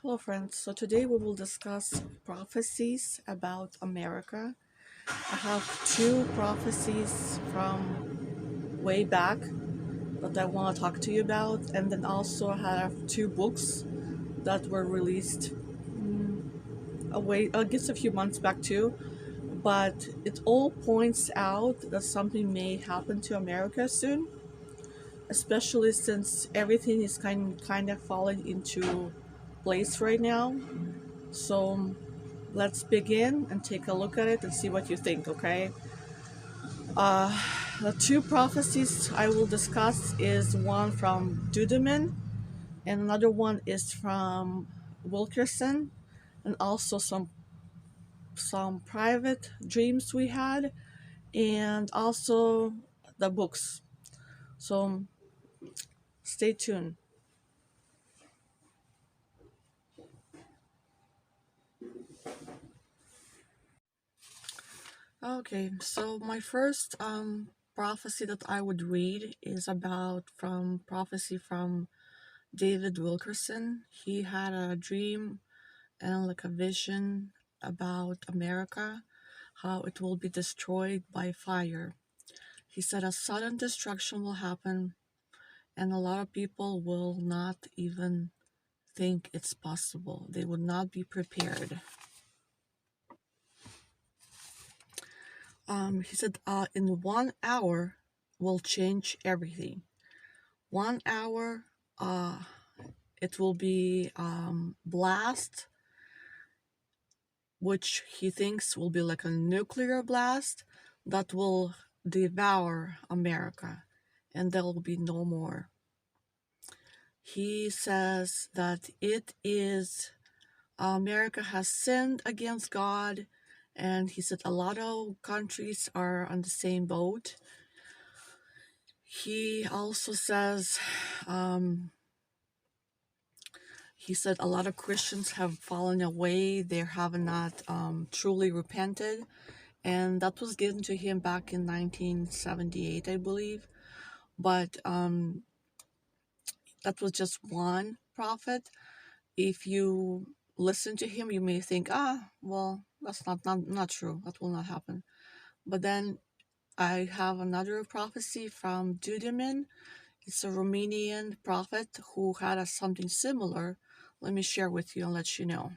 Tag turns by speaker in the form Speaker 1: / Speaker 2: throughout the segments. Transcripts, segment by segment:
Speaker 1: Hello, friends. So today we will discuss prophecies about America. I have two prophecies from way back that I want to talk to you about, and then also I have two books that were released just a few months back too. But it all points out that something may happen to America soon, especially since everything is kind of falling into place right now. So let's begin and take a look at it and see what you think, okay? Uh, the two prophecies I will discuss is one from Dudeman and another one is from Wilkerson, and also some private dreams we had, and also the books. So stay tuned. Okay, so my first prophecy that I would read is about from prophecy from David Wilkerson. He had a dream and like a vision about America, how it will be destroyed by fire. He said a sudden destruction will happen, and a lot of people will not even think it's possible. They would not be prepared. He said, in 1 hour will change everything. 1 hour, uh, it will be blast, which he thinks will be like a nuclear blast that will devour America, and there will be no more. He says that it is America has sinned against God, and he said a lot of countries are on the same boat. He also says, um, he said a lot of Christians have fallen away. They have not truly repented. And that was given to him back in 1978, I believe. But that was just one prophet. If you listen to him, you may think, well, that's not true. That will not happen. But then I have another prophecy from Dudeman. It's a Romanian prophet who had something similar. Let me share with you and let you know.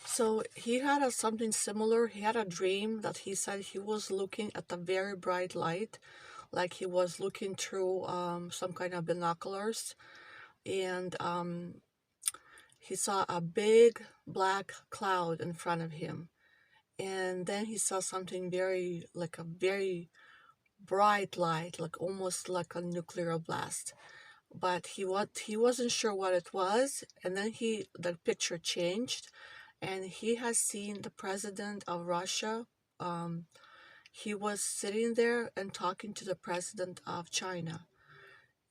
Speaker 1: So he had something similar. He had a dream that he said he was looking at a very bright light, like he was looking through some kind of binoculars, and he saw a big black cloud in front of him. And then he saw something like a very bright light, like almost like a nuclear blast. But he wasn't sure what it was, and then the picture changed, and he has seen the president of Russia. Um, he was sitting there and talking to the president of China,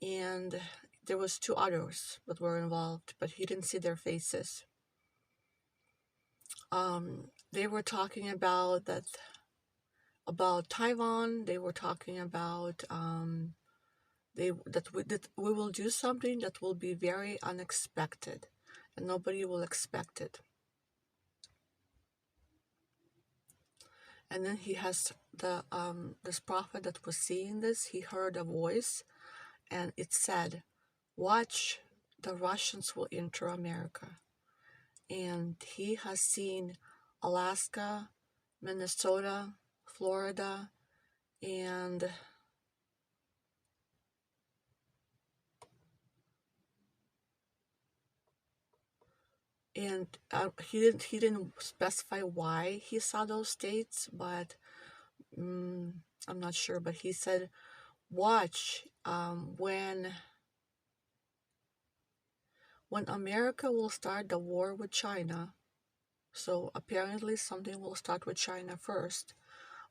Speaker 1: and there was two others that were involved, but he didn't see their faces. They were talking about Taiwan. They were talking about that we will do something that will be very unexpected, and nobody will expect it. And then he has this prophet that was seeing this. He heard a voice, and it said, "Watch, the Russians will enter America." And he has seen Alaska, Minnesota, Florida, and he didn't specify why he saw those states, but I'm not sure. But he said, "Watch, when America will start the war with China." So apparently something will start with China first.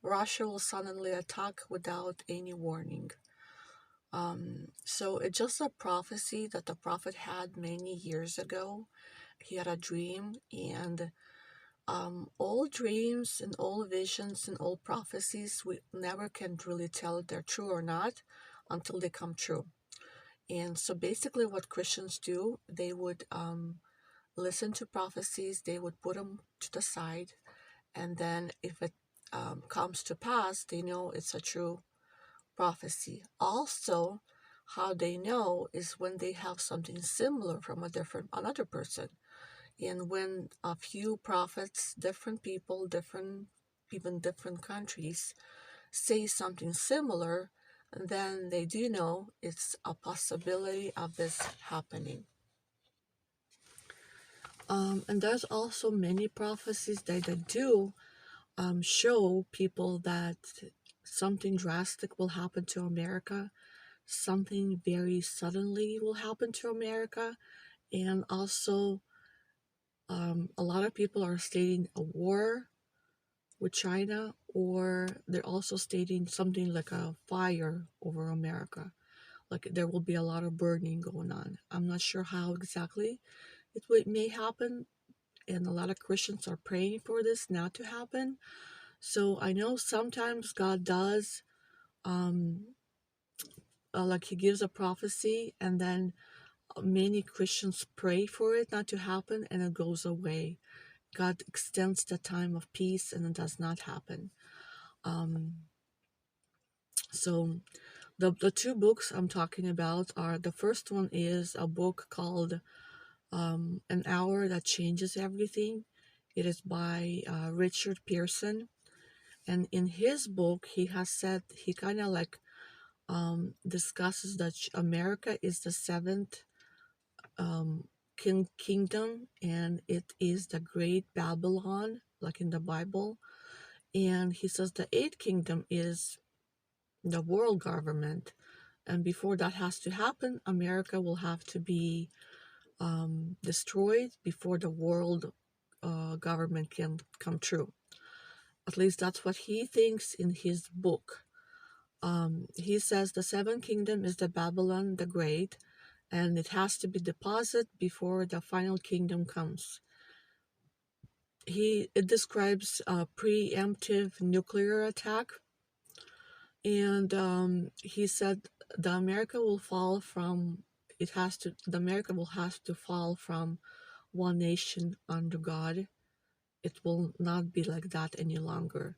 Speaker 1: Russia will suddenly attack without any warning. So it's just a prophecy that the prophet had many years ago. He had a dream, and all dreams and all visions and all prophecies, we never can really tell if they're true or not until they come true. And so basically what Christians do, they would listen to prophecies, they would put them to the side, and then if it comes to pass, they know it's a true prophecy. Also, how they know is when they have something similar from another person. And when a few prophets, different people, even different countries, say something similar, then they do know it's a possibility of this happening. And there's also many prophecies that do show people that something drastic will happen to America, something very suddenly will happen to America, and also a lot of people are stating a war with China, or they're also stating something like a fire over America. Like there will be a lot of burning going on. I'm not sure how exactly may happen, and a lot of Christians are praying for this not to happen. So I know sometimes God does, um, like He gives a prophecy, and then many Christians pray for it not to happen, and it goes away. God extends the time of peace, and it does not happen. Um, so the two books I'm talking about are, the first one is a book called An Hour That Changes Everything. It is by Richard Pearson. And in his book, he has said, he kind of like discusses that America is the seventh um, kingdom, and it is the great Babylon, like in the Bible. And he says the eighth kingdom is the world government. And before that has to happen, America will have to be destroyed before the world government can come true. At least that's what he thinks in his book. He says the seventh kingdom is the Babylon the Great, and it has to be deposited before the final kingdom comes. It describes a preemptive nuclear attack, and he said the America will fall from the America will have to fall from one nation under God. It will not be like that any longer.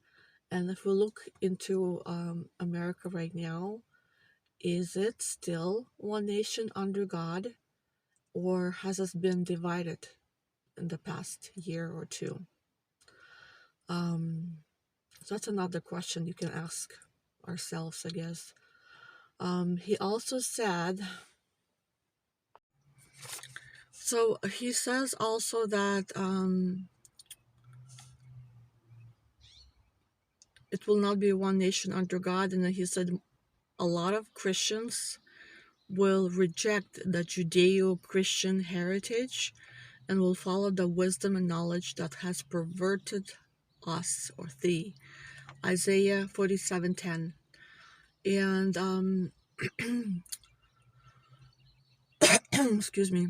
Speaker 1: And if we look into America right now, is it still one nation under God, or has it been divided in the past year or two? Um, so that's another question you can ask ourselves, I guess. He also said, so he says also that it will not be one nation under God, and then he said a lot of Christians will reject the Judeo-Christian heritage and will follow the wisdom and knowledge that has perverted us, or thee. Isaiah 47:10. And excuse me.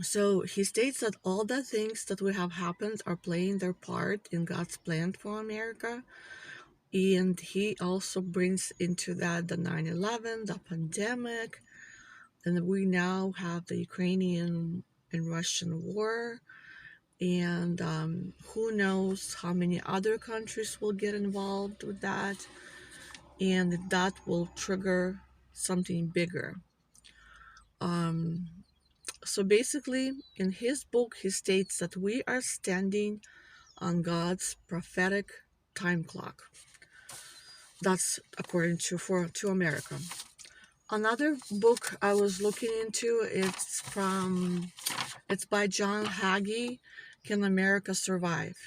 Speaker 1: So he states that all the things that will have happened are playing their part in God's plan for America. And he also brings into that the 9/11, the pandemic, and we now have the Ukrainian and Russian war. And who knows how many other countries will get involved with that, and that will trigger something bigger. So basically, in his book, he states that we are standing on God's prophetic time clock. That's according to America. Another book I was looking into, it's by John Hagee, Can America Survive?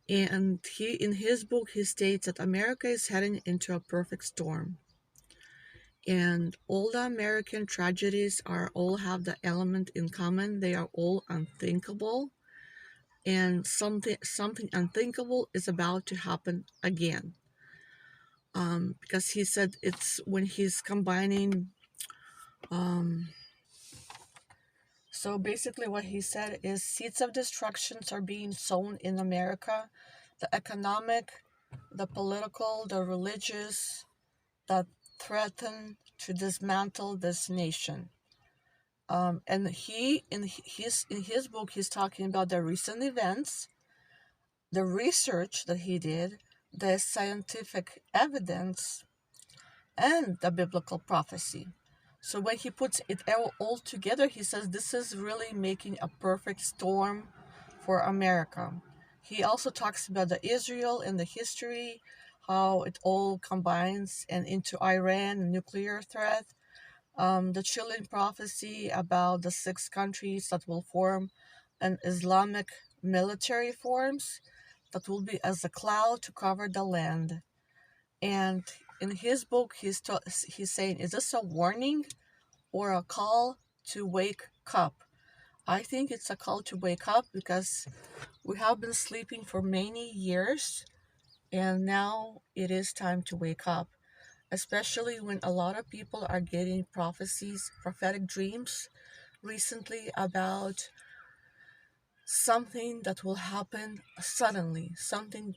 Speaker 1: And in his book he states that America is heading into a perfect storm. And all the American tragedies all have the element in common. They are all unthinkable, and something unthinkable is about to happen again. Because he said it's when he's combining. So basically, what he said is seeds of destructions are being sown in America, the economic, the political, the religious, that threaten to dismantle this nation. And he in his book he's talking about the recent events, the research that he did, the scientific evidence, and the biblical prophecy. So when he puts it all together, he says this is really making a perfect storm for America. He also talks about the Israel and the history, how it all combines, and into Iran, nuclear threat, the chilling prophecy about the 6 countries that will form an Islamic military force that will be as a cloud to cover the land. And in his book, he's saying, is this a warning or a call to wake up? I think it's a call to wake up because we have been sleeping for many years, and now it is time to wake up, especially when a lot of people are getting prophecies, prophetic dreams recently about something that will happen suddenly, something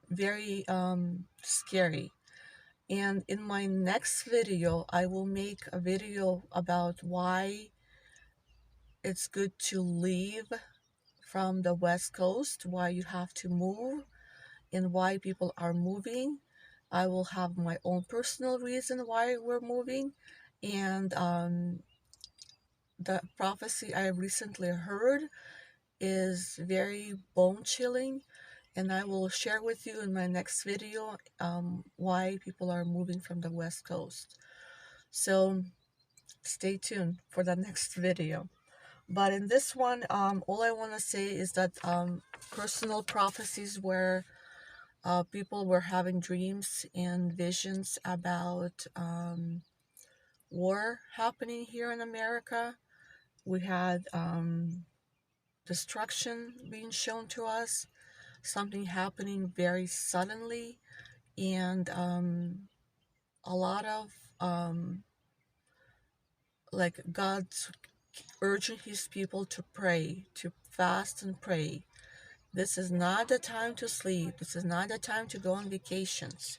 Speaker 1: very scary. And in my next video, I will make a video about why it's good to leave from the West Coast, why you have to move, and why people are moving. I will have my own personal reason why we're moving, and the prophecy I recently heard is very bone chilling, and I will share with you in my next video why people are moving from the West Coast. So stay tuned for the next video. But in this one, all I want to say is that personal prophecies where people were having dreams and visions about war happening here in America. We had destruction being shown to us, something happening very suddenly, and a lot of like God's urging his people to pray, to fast and pray. This is not the time to sleep. This is not the time to go on vacations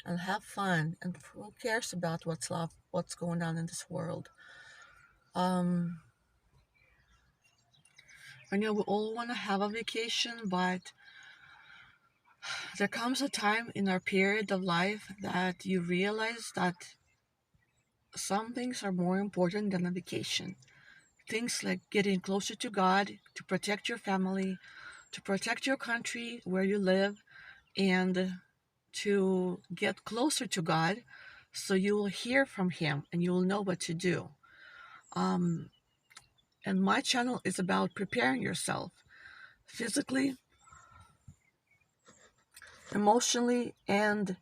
Speaker 1: and have fun. And who cares about what's going on in this world? I know we all want to have a vacation, but there comes a time in our period of life that you realize that some things are more important than a vacation. Things like getting closer to God, to protect your family, to protect your country where you live, and to get closer to God so you will hear from Him and you will know what to do. And my channel is about preparing yourself physically, emotionally, and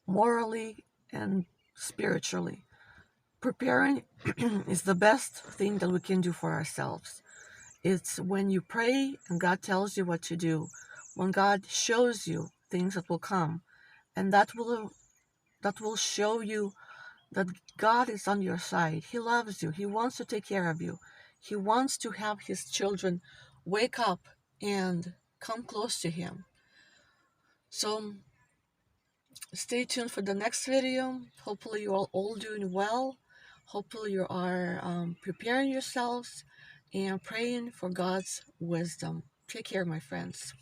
Speaker 1: morally, and spiritually. Preparing is the best thing that we can do for ourselves. It's when you pray and God tells you what to do, when God shows you things that will come, and that will show you that God is on your side. He loves you. He wants to take care of you. He wants to have his children wake up and come close to him. So stay tuned for the next video. Hopefully you are all doing well. Hopefully you are preparing yourselves and praying for God's wisdom. Take care, my friends.